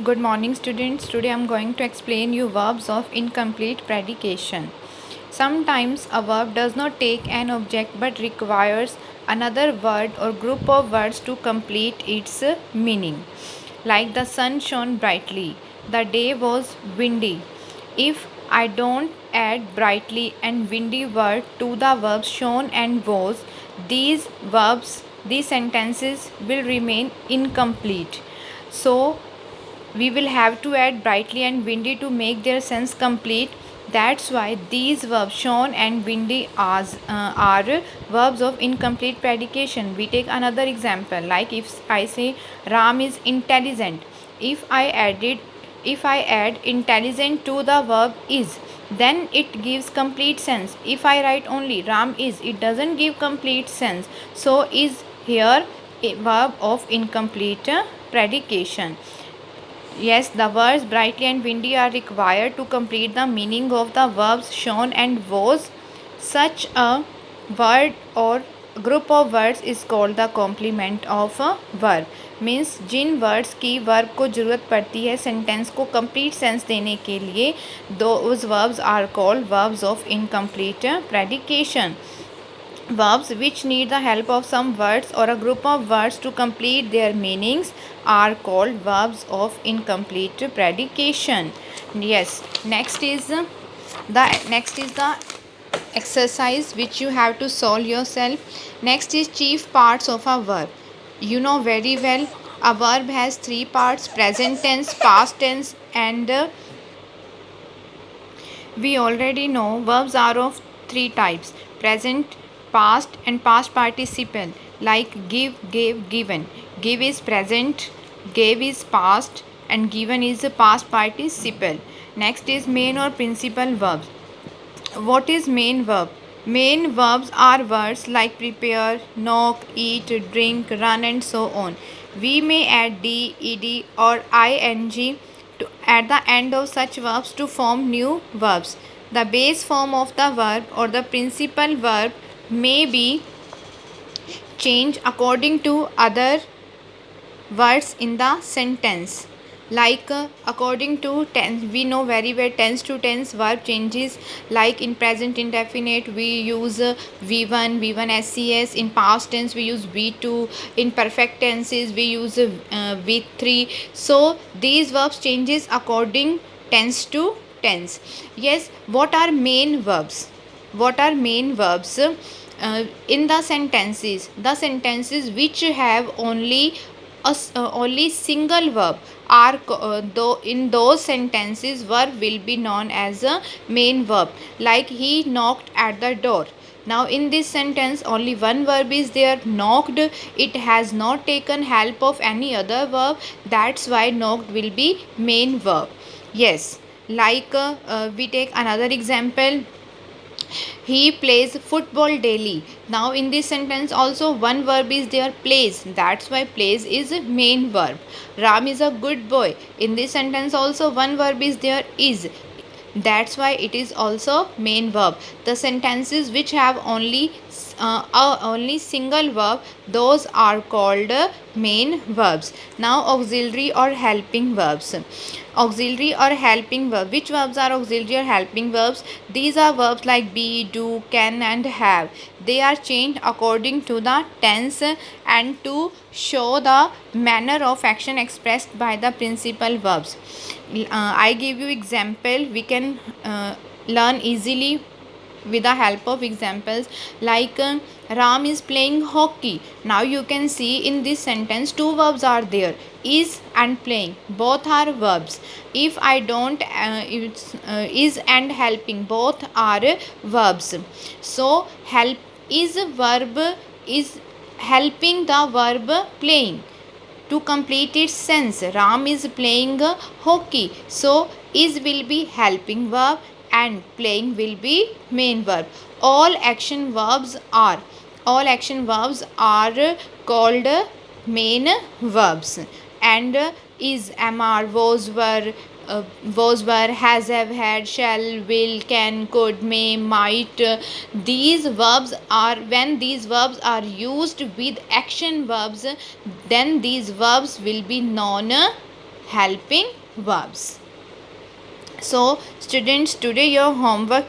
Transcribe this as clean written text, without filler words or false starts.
Good morning students. Today I am going to explain you verbs of incomplete predication. Sometimes a verb does not take an object but requires another word or group of words to complete its meaning. Like the sun shone brightly, the day was windy. If I don't add brightly and windy word to the verbs shone and was, these sentences will remain incomplete. So we will have to add brightly and windy to make their sense complete. That's why these verbs shone and windy are verbs of incomplete predication. We take another example, like if I say Ram is intelligent. if i added if I add intelligent to the verb is, then it gives complete sense. If I write only Ram is, it doesn't give complete sense. So is here a verb of incomplete predication. Yes, the words brightly and windy are required to complete the meaning of the verbs shone and was. Such a word or group of words is called the complement of a verb. Means जिन words की verb को ज़रूरत पड़ती है sentence को complete sense देने के लिए, those verbs are called verbs of incomplete predication. Verbs which need the help of some words or a group of words to complete their meanings are called verbs of incomplete predication. Yes, next is the exercise which you have to solve yourself. Next is chief parts of a verb. You know very well, a verb has three parts: present tense, past tense, and we already know verbs are of three types: present, past, and past participle. Like give, gave, given. Give is present, gave is past, and given is a past participle. Next is main or principal verbs. What is main verb? Main verbs are words like prepare, knock, eat, drink, run, and so on. We may add d, ed, or ing at the end of such verbs to form new verbs. The base form of the verb or the principal verb may be changed according to other words in the sentence. Like according to tense, we know very well tense to tense verb changes. Like in present indefinite we use v1 v1 in past tense we use v2, in perfect tenses we use v3. So these verbs changes according tense to tense. Yes, what are main verbs? In the sentences which have only single verb are though in those sentences verb will be known as a main verb. Like he knocked at the door. Now in this sentence only one verb is there, knocked. It has not taken help of any other verb. That's why knocked will be main verb. Yes, like we take another example. He plays football daily. Now in this sentence also one verb is there, plays. That's why plays is main verb. Ram is a good boy. In this sentence also one verb is there, is. That's why it is also main verb. The sentences which have only single verb, those are called main verbs. Now auxiliary or helping verbs. Auxiliary or helping verb. Which verbs are auxiliary or helping verbs? These are verbs like be, do, can, and have. They are changed according to the tense and to show the manner of action expressed by the principal verbs. I give you example. We can learn easily with the help of examples. Like Ram is playing hockey. Now you can see in this sentence two verbs are there, is and playing. Both are verbs. If I don't it's is and helping, both are verbs. So help is verb, is helping the verb playing to complete its sense. Ram is playing hockey. So is will be helping verb and playing will be main verb. All action verbs are called main verbs. And is, am, are, was, were, has, have, had, shall, will, can, could, may, might. These verbs are, when these verbs are used with action verbs, then these verbs will be known helping verbs. So students, today your homework